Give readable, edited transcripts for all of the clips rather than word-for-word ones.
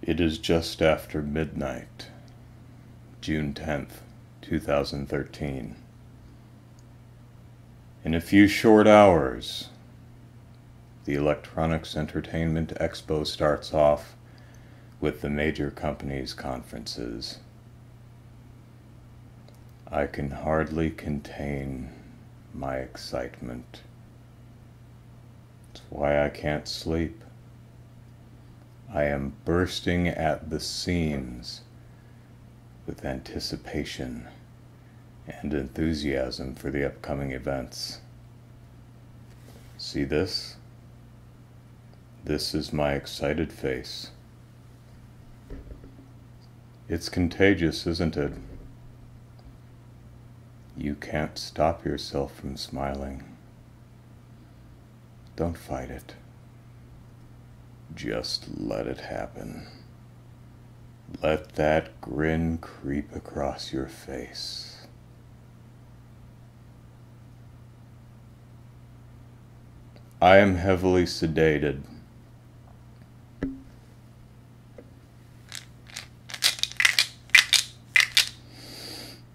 It is just after midnight, June 10th, 2013. In a few short hours, the Electronics Entertainment Expo starts off with the major companies' conferences. I can hardly contain my excitement. It's why I can't sleep. I am bursting at the seams with anticipation and enthusiasm for the upcoming events. See this? This is my excited face. It's contagious, isn't it? You can't stop yourself from smiling. Don't fight it. Just let it happen. Let that grin creep across your face. I am heavily sedated.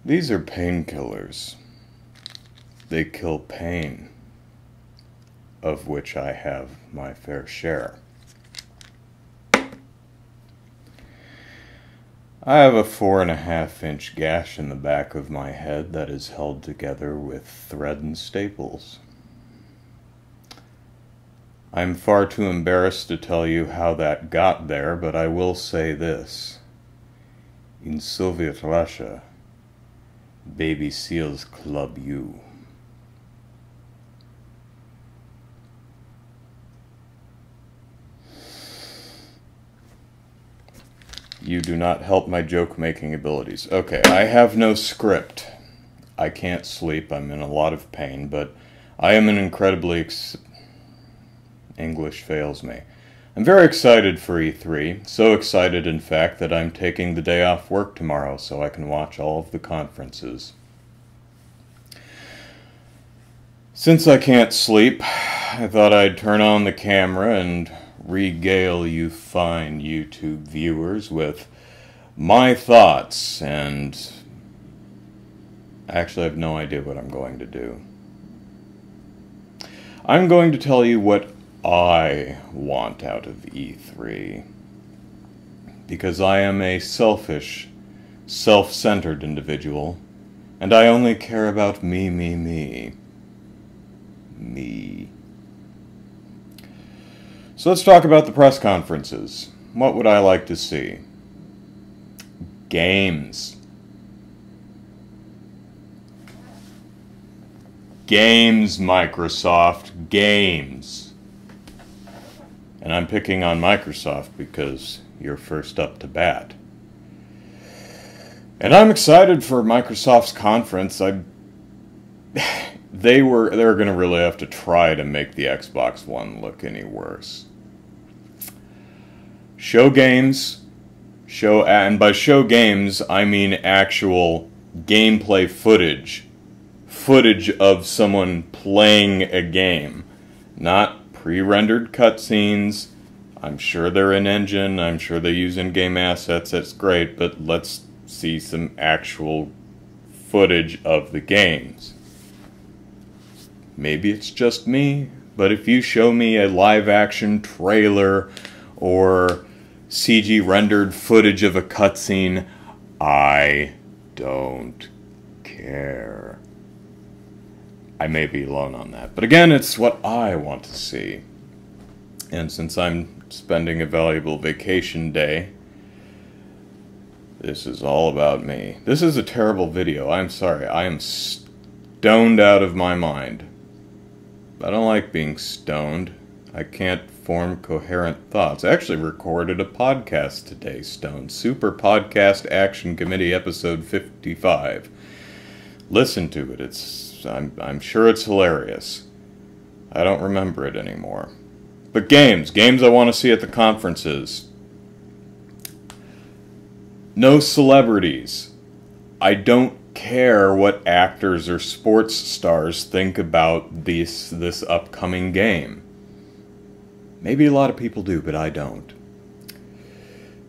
These are painkillers. They kill pain, of which I have my fair share. I have a 4.5-inch gash in the back of my head that is held together with thread and staples. I'm far too embarrassed to tell you how that got there, but I will say this. In Soviet Russia, baby seals club you. You do not help my joke-making abilities. Okay, I have no script. I can't sleep. I'm in a lot of pain, but I am an incredibly... English fails me. I'm very excited for E3. So excited, in fact, that I'm taking the day off work tomorrow so I can watch all of the conferences. Since I can't sleep, I thought I'd turn on the camera and regale you fine YouTube viewers with my thoughts, and actually I have no idea what I'm going to do. I'm going to tell you what I want out of E3, because I am a selfish, self-centered individual, and I only care about me. So let's talk about the press conferences. What would I like to see? Games. Games, Microsoft. Games. And I'm picking on Microsoft because you're first up to bat. And I'm excited for Microsoft's conference. They're going to really have to try to make the Xbox One look any worse. Show games, and by show games, I mean actual gameplay footage of someone playing a game, not pre-rendered cutscenes. I'm sure they're in engine, I'm sure they use in-game assets, that's great, but let's see some actual footage of the games. Maybe it's just me, but if you show me a live-action trailer or CG rendered footage of a cutscene, I don't care. I may be alone on that, but again, it's what I want to see. And since I'm spending a valuable vacation day, this is all about me. This is a terrible video. I'm sorry. I am stoned out of my mind. I don't like being stoned. I can't form coherent thoughts. I actually recorded a podcast today, stoned. Super Podcast Action Committee episode 55. Listen to it. I'm sure it's hilarious. I don't remember it anymore. But games I want to see at the conferences. No celebrities. I don't care what actors or sports stars think about this upcoming game. Maybe a lot of people do, but I don't.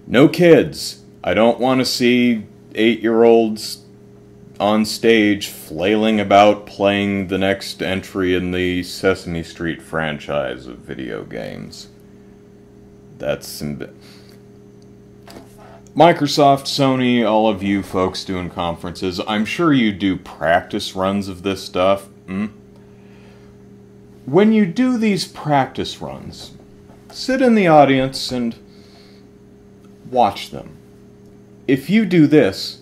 No kids. I don't want to see 8-year-olds on stage flailing about playing the next entry in the Sesame Street franchise of video games. That's Microsoft, Sony, all of you folks doing conferences, I'm sure you do practice runs of this stuff. When you do these practice runs, sit in the audience and watch them. If you do this,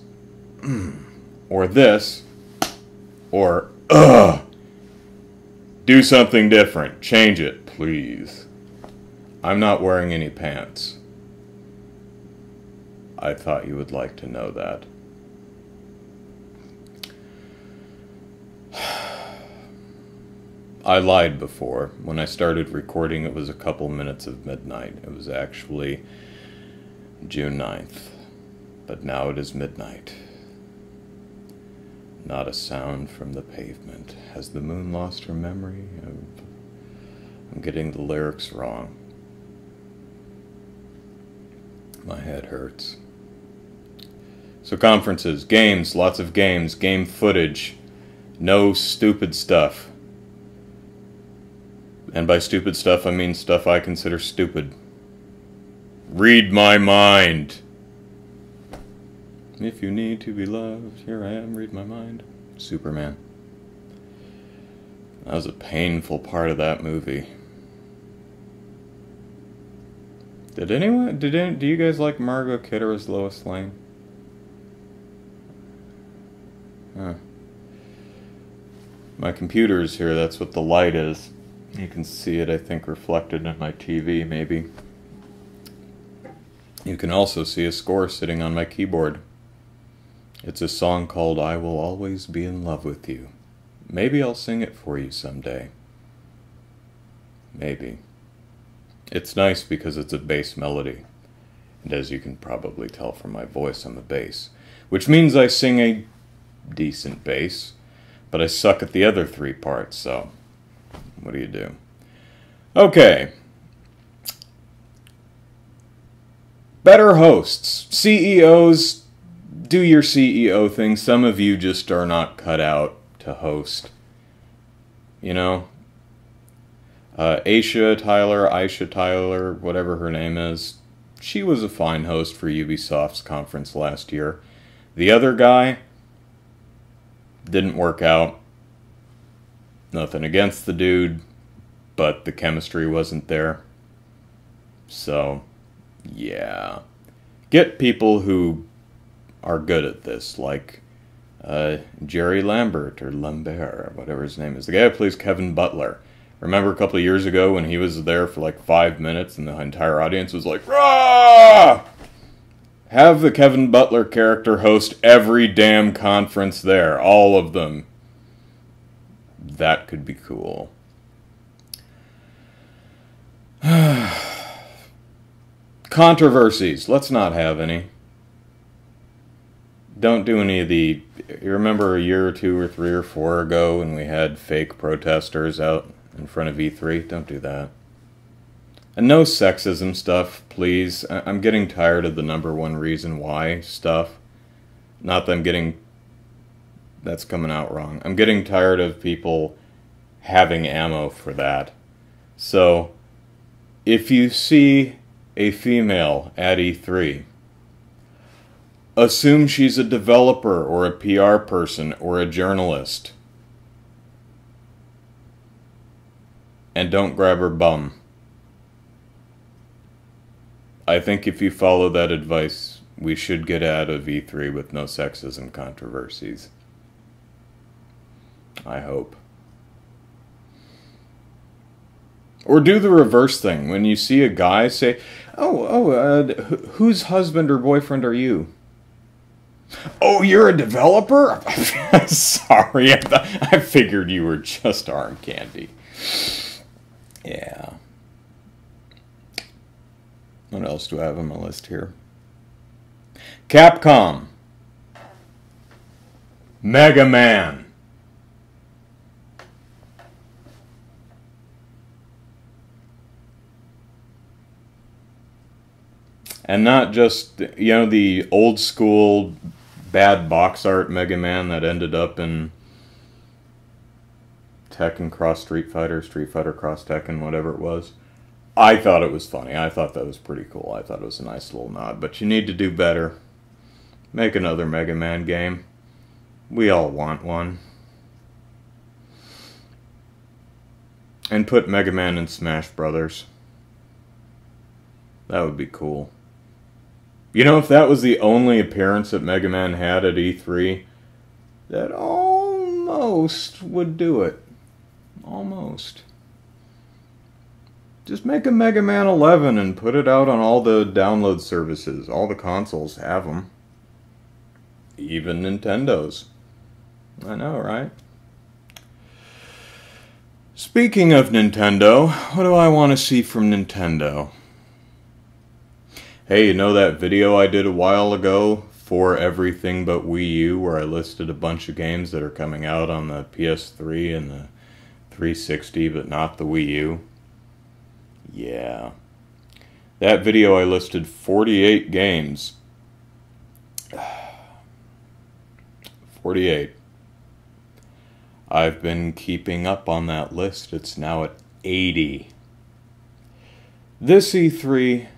or this, or do something different. Change it, please. I'm not wearing any pants. I thought you would like to know that. I lied before. When I started recording, it was a couple minutes of midnight. It was actually June 9th. But now it is midnight. Not a sound from the pavement. Has the moon lost her memory? I'm getting the lyrics wrong. My head hurts. So conferences, games, lots of games, game footage, no stupid stuff. And by stupid stuff, I mean stuff I consider stupid. Read my mind. If you need to be loved, here I am, read my mind. Superman. That was a painful part of that movie. Do you guys like Margot Kidder as Lois Lane? Huh. My computer's here, that's what the light is. You can see it, I think, reflected in my TV, maybe. You can also see a score sitting on my keyboard. It's a song called I Will Always Be in Love With You. Maybe I'll sing it for you someday. Maybe. It's nice because it's a bass melody. And as you can probably tell from my voice, I'm a bass. Which means I sing a decent bass, but I suck at the other 3 parts, so what do you do? Okay. Better hosts. CEOs, do your CEO thing. Some of you just are not cut out to host. You know? Aisha Tyler, whatever her name is, she was a fine host for Ubisoft's conference last year. The other guy didn't work out. Nothing against the dude, but the chemistry wasn't there. So, yeah. Get people who are good at this, like Jerry Lambert, or Lambert, whatever his name is. The guy who plays Kevin Butler. Remember a couple of years ago when he was there for like 5 minutes and the entire audience was like, "Rah!" Have the Kevin Butler character host every damn conference there. All of them. That could be cool. Controversies. Let's not have any. Don't do any of the... You remember a year or 2 or 3 or 4 ago when we had fake protesters out in front of E3? Don't do that. And no sexism stuff, please. I'm getting tired of the number 1 reason why stuff. Not that I'm getting... That's coming out wrong. I'm getting tired of people having ammo for that. So, if you see a female at E3, assume she's a developer or a PR person or a journalist. And don't grab her bum. I think if you follow that advice, we should get out of E3 with no sexism controversies. I hope. Or do the reverse thing. When you see a guy, say, whose husband or boyfriend are you? Oh, you're a developer? Sorry, I figured you were just arm candy. Yeah. What else do I have on my list here? Capcom. Mega Man. And not just, you know, the old school bad box art Mega Man that ended up in Tekken Cross Street Fighter, Street Fighter Cross Tekken, whatever it was. I thought it was funny. I thought that was pretty cool. I thought it was a nice little nod. But you need to do better. Make another Mega Man game. We all want one. And put Mega Man in Smash Brothers. That would be cool. You know, if that was the only appearance that Mega Man had at E3, that almost would do it. Almost. Just make a Mega Man 11 and put it out on all the download services. All the consoles have them. Even Nintendo's. I know, right? Speaking of Nintendo, what do I want to see from Nintendo? Hey, you know that video I did a while ago for everything but Wii U, where I listed a bunch of games that are coming out on the PS3 and the 360, but not the Wii U? Yeah. That video I listed 48 games. 48. I've been keeping up on that list. It's now at 80. This E3,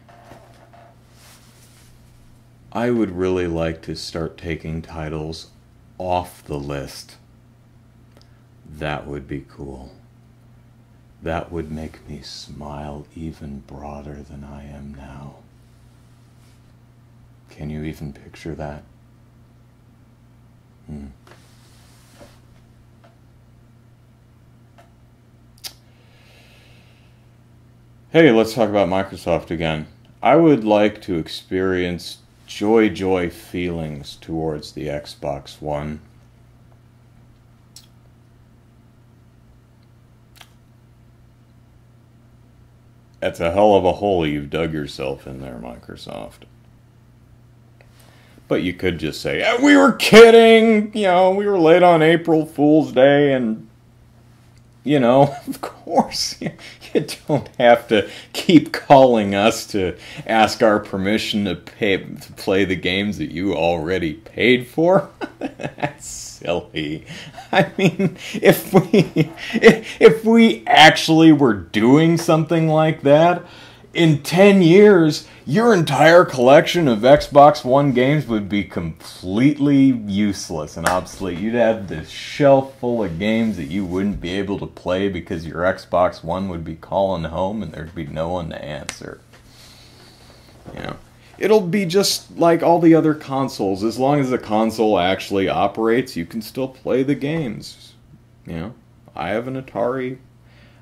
I would really like to start taking titles off the list. That would be cool. That would make me smile even broader than I am now. Can you even picture that? Hey, let's talk about Microsoft again. I would like to experience joy feelings towards the Xbox One. That's a hell of a hole you've dug yourself in there, Microsoft. But you could just say, we were kidding! You know, we were late on April Fool's Day, and, you know, of course, you don't have to keep calling us to ask our permission to play the games that you already paid for. That's silly. I mean, if we actually were doing something like that, in 10 years, your entire collection of Xbox One games would be completely useless and obsolete. You'd have this shelf full of games that you wouldn't be able to play because your Xbox One would be calling home and there'd be no one to answer. You know, it'll be just like all the other consoles. As long as the console actually operates, you can still play the games. You know, I have an Atari.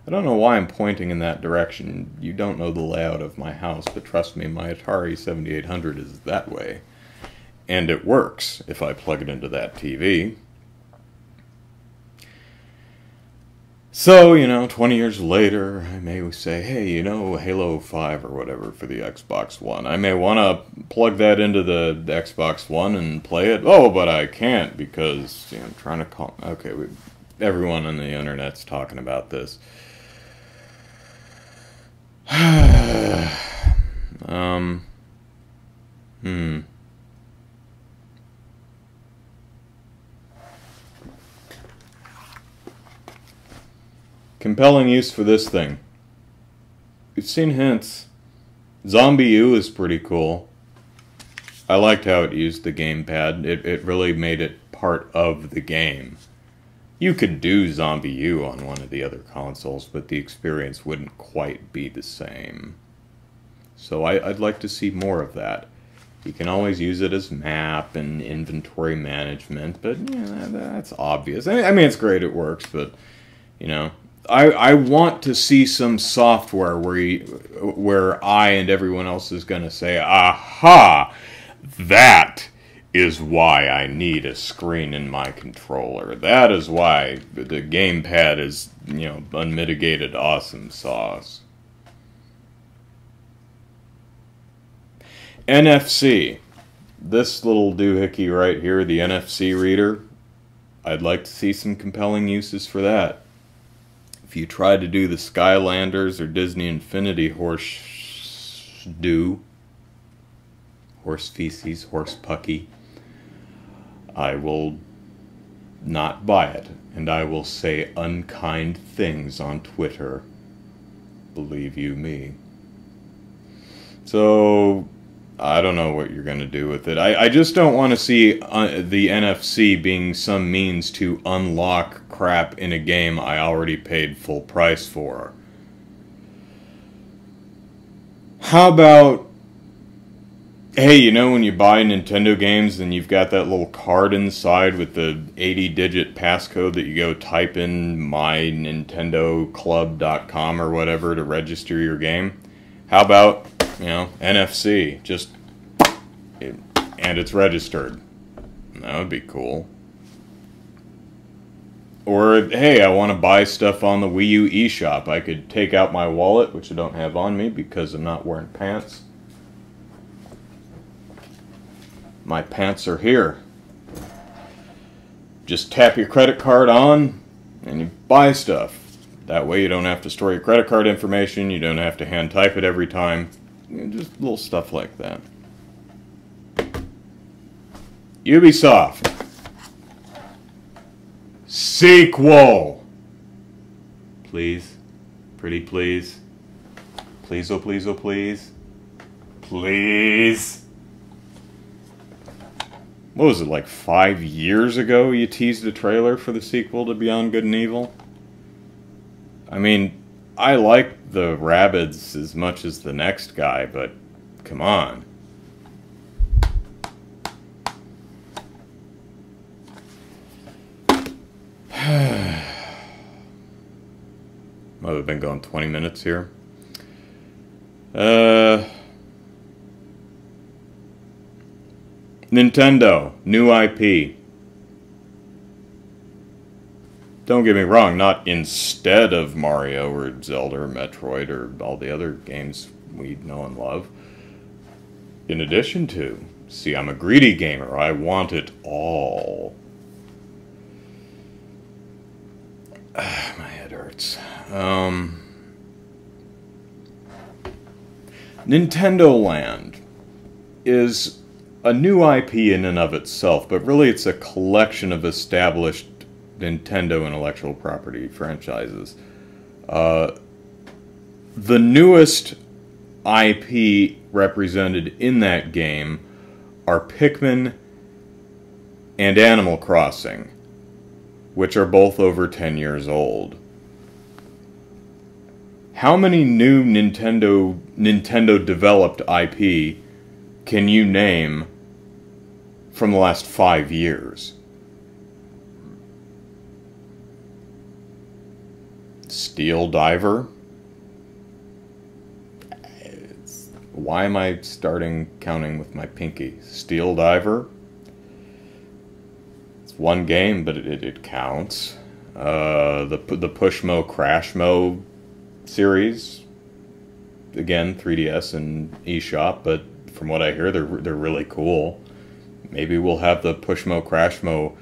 I don't know why I'm pointing in that direction. You don't know the layout of my house, but trust me, my Atari 7800 is that way. And it works if I plug it into that TV. So, you know, 20 years later, I may say, hey, you know, Halo 5 or whatever for the Xbox One. I may want to plug that into the Xbox One and play it. Oh, but I can't because, you know, I'm trying to call... Okay, everyone on the internet's talking about this. Compelling use for this thing. We've seen hints. Zombie U is pretty cool. I liked how it used the gamepad. It really made it part of the game. You could do Zombie U on one of the other consoles, but the experience wouldn't quite be the same. So I'd like to see more of that. You can always use it as map and inventory management, but you know, that's obvious. I mean, it's great, it works, but you know, I want to see some software where I and everyone else is going to say, aha, that is why I need a screen in my controller. That is why the gamepad is, you know, unmitigated awesome sauce. NFC. This little doohickey right here, the NFC reader, I'd like to see some compelling uses for that. If you try to do the Skylanders or Disney Infinity Horse do, horse feces, horse pucky, I will not buy it, and I will say unkind things on Twitter. Believe you me. So, I don't know what you're going to do with it. I just don't want to see the NFC being some means to unlock crap in a game I already paid full price for. How about, hey, you know when you buy Nintendo games and you've got that little card inside with the 80-digit passcode that you go type in mynintendoclub.com or whatever to register your game? How about, you know, NFC, and it's registered. That would be cool. Or, hey, I want to buy stuff on the Wii U eShop. I could take out my wallet, which I don't have on me because I'm not wearing pants. My pants are here. Just tap your credit card on and you buy stuff. That way you don't have to store your credit card information, you don't have to hand type it every time. Just little stuff like that. Ubisoft. Sequel! Please. Pretty please. Please, oh please, oh please. Please. What was it, like 5 years ago you teased a trailer for the sequel to Beyond Good and Evil? I mean, I like the Rabbids as much as the next guy, but come on. Well, we've been going 20 minutes here. Nintendo, new IP. Don't get me wrong, not instead of Mario or Zelda or Metroid or all the other games we know and love. In addition to. See, I'm a greedy gamer. I want it all. My head hurts. Nintendo Land is a new IP in and of itself, but really it's a collection of established Nintendo intellectual property franchises. The newest IP represented in that game are Pikmin and Animal Crossing, which are both over 10 years old. How many new Nintendo developed IP can you name from the last 5 years? Steel Diver? Why am I counting with my pinky? Steel Diver? It's one game, but it counts. The Pushmo Crashmo series, again 3DS and eShop, but from what I hear, they're really cool. Maybe we'll have the Pushmo Crashmo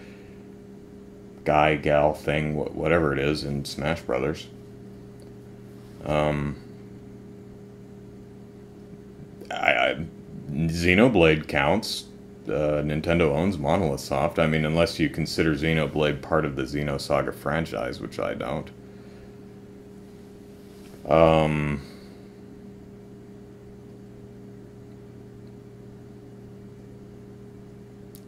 guy, gal thing, whatever it is, in Smash Brothers. Xenoblade counts. Nintendo owns Monolith Soft. I mean, unless you consider Xenoblade part of the Xenosaga franchise, which I don't.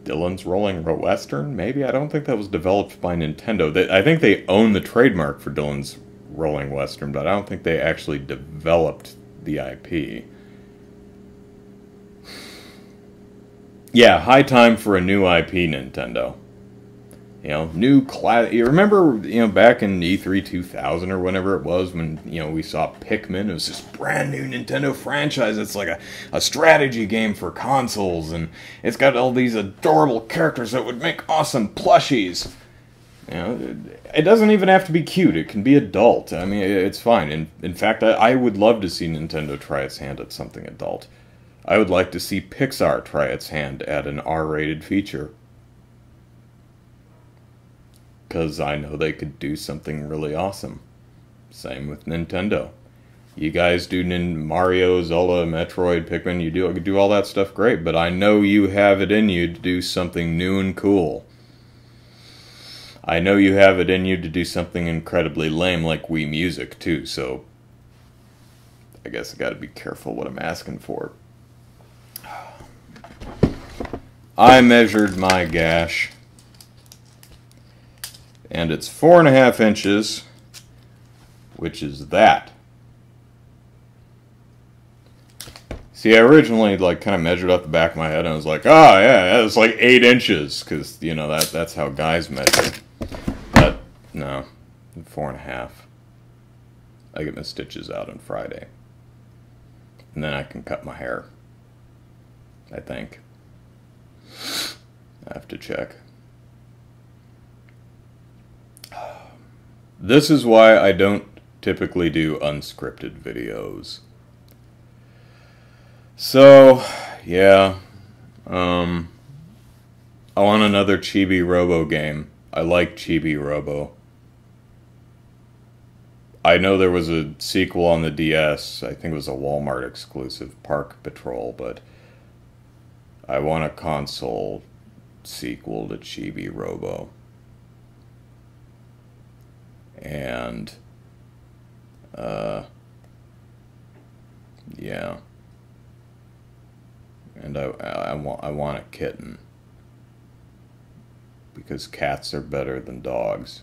Dylan's Rolling Western? Maybe? I don't think that was developed by Nintendo. I think they own the trademark for Dylan's Rolling Western, but I don't think they actually developed the IP. Yeah, high time for a new IP, Nintendo. You know, new class. You remember, back in E3 2000 or whenever it was when, we saw Pikmin. It was this brand new Nintendo franchise. It's like a strategy game for consoles, and it's got all these adorable characters that would make awesome plushies. It doesn't even have to be cute. It can be adult. I mean, it's fine. In fact, I would love to see Nintendo try its hand at something adult. I would like to see Pixar try its hand at an R-rated feature. Because I know they could do something really awesome. Same with Nintendo. You guys do Mario, Zelda, Metroid, Pikmin, you do all that stuff great, but I know you have it in you to do something new and cool. I know you have it in you to do something incredibly lame like Wii Music too, so I guess I gotta be careful what I'm asking for. I measured my gash, and it's 4.5 inches, which is that. See, I originally kind of measured up the back of my head, and I was like, oh yeah, it's like 8 inches, because you know that's how guys measure. But no, 4.5. I get my stitches out on Friday, and then I can cut my hair. I think. I have to check. This is why I don't typically do unscripted videos. So, yeah. I want another Chibi Robo game. I like Chibi Robo. I know there was a sequel on the DS. I think it was a Walmart exclusive, Park Patrol, but I want a console sequel to Chibi Robo. And, yeah. And I want a kitten. Because cats are better than dogs.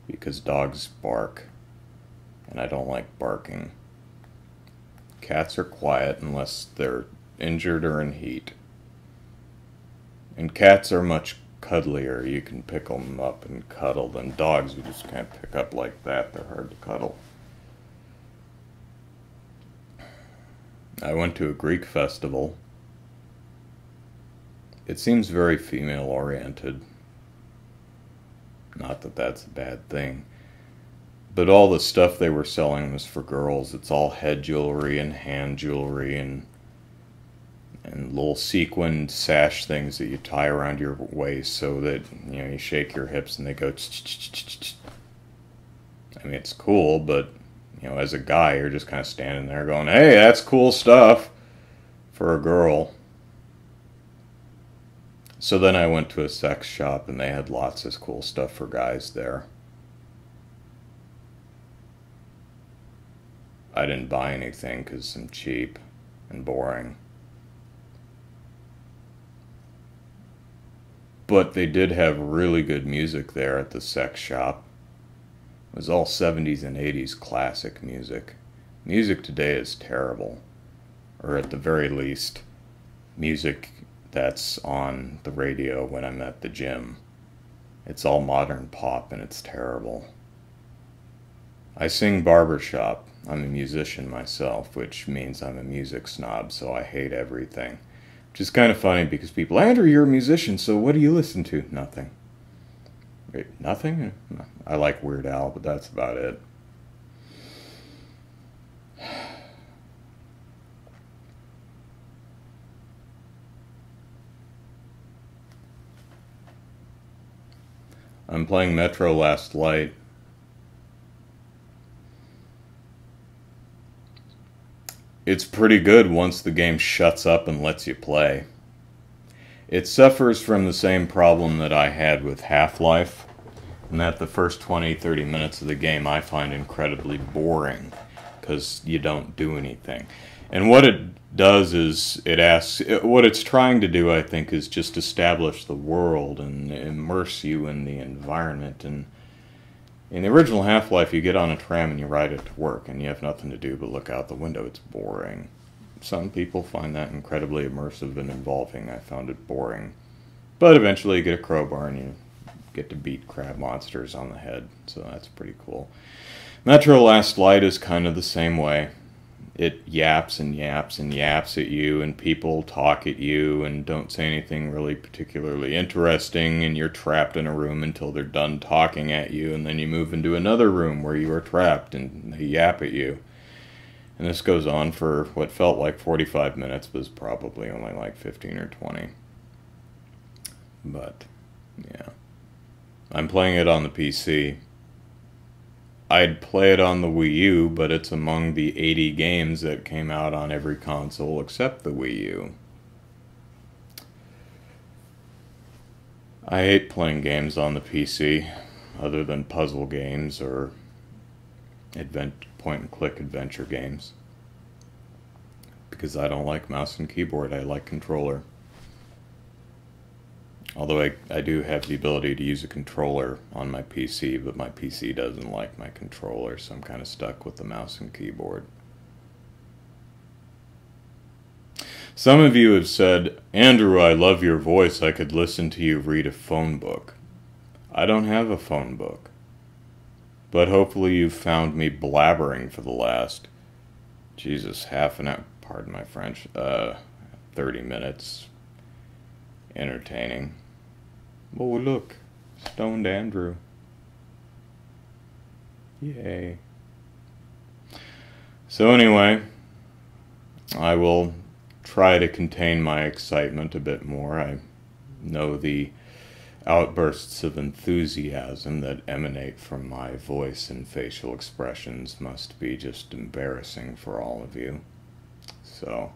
Because dogs bark. And I don't like barking. Cats are quiet unless they're injured or in heat. And cats are much cuddlier. You can pick them up and cuddle than dogs. You just can't pick up like that. They're hard to cuddle. I went to a Greek festival. It seems very female-oriented. Not that that's a bad thing. But all the stuff they were selling was for girls. It's all head jewelry and hand jewelry and little sequined sash things that you tie around your waist so that, you know, you shake your hips and they go ch-ch-ch-ch-ch. I mean, it's cool, but, you know, as a guy, you're just kind of standing there going, hey, that's cool stuff for a girl. So then I went to a sex shop and they had lots of cool stuff for guys there. I didn't buy anything because I'm cheap and boring. But they did have really good music there at the sex shop. It was all 70s and 80s classic music. Music today is terrible. Or at the very least, music that's on the radio when I'm at the gym. It's all modern pop and it's terrible. I sing barbershop. I'm a musician myself, which means I'm a music snob, so I hate everything. Which is kind of funny because people, Andrew, you're a musician, so what do you listen to? Nothing. Wait, nothing? I like Weird Al, but that's about it. I'm playing Metro Last Light. It's pretty good once the game shuts up and lets you play. It suffers from the same problem that I had with Half-Life, and that the first 20-30 minutes of the game I find incredibly boring, because you don't do anything. And what it does is, what it's trying to do, I think, is just establish the world and immerse you in the environment. And in the original Half-Life, you get on a tram and you ride it to work, and you have nothing to do but look out the window. It's boring. Some people find that incredibly immersive and involving. I found it boring. But eventually you get a crowbar and you get to beat crab monsters on the head, so that's pretty cool. Metro Last Light is kind of the same way. It yaps and yaps and yaps at you, and people talk at you and don't say anything really particularly interesting, and you're trapped in a room until they're done talking at you, and then you move into another room where you are trapped and they yap at you. And this goes on for what felt like 45 minutes, but was probably only like 15 or 20. But, yeah. I'm playing it on the PC. I'd play it on the Wii U, but it's among the 80 games that came out on every console except the Wii U. I hate playing games on the PC, other than puzzle games or point-and-click adventure games, because I don't like mouse and keyboard, I like controller. Although I do have the ability to use a controller on my PC, but my PC doesn't like my controller, so I'm kind of stuck with the mouse and keyboard. Some of you have said, Andrew, I love your voice. I could listen to you read a phone book. I don't have a phone book. But hopefully you've found me blabbering for the last, Jesus, half an hour, pardon my French, 30 minutes. Entertaining. Oh, look. Stoned Andrew. Yay. So anyway, I will try to contain my excitement a bit more. I know the outbursts of enthusiasm that emanate from my voice and facial expressions must be just embarrassing for all of you. So,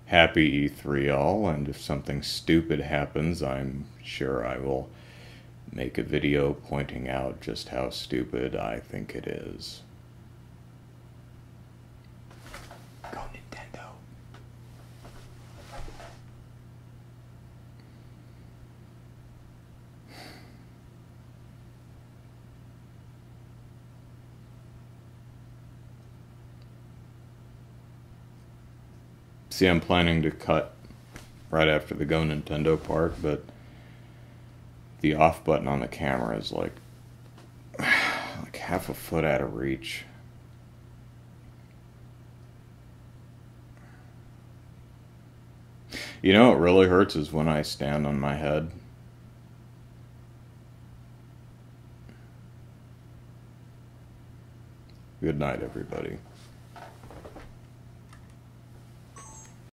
happy E3 all, and if something stupid happens, I'm sure I will make a video pointing out just how stupid I think it is. Go Nintendo. See, I'm planning to cut right after the Go Nintendo part, but the off button on the camera is like half a foot out of reach. You know what really hurts is when I stand on my head. Good night, everybody.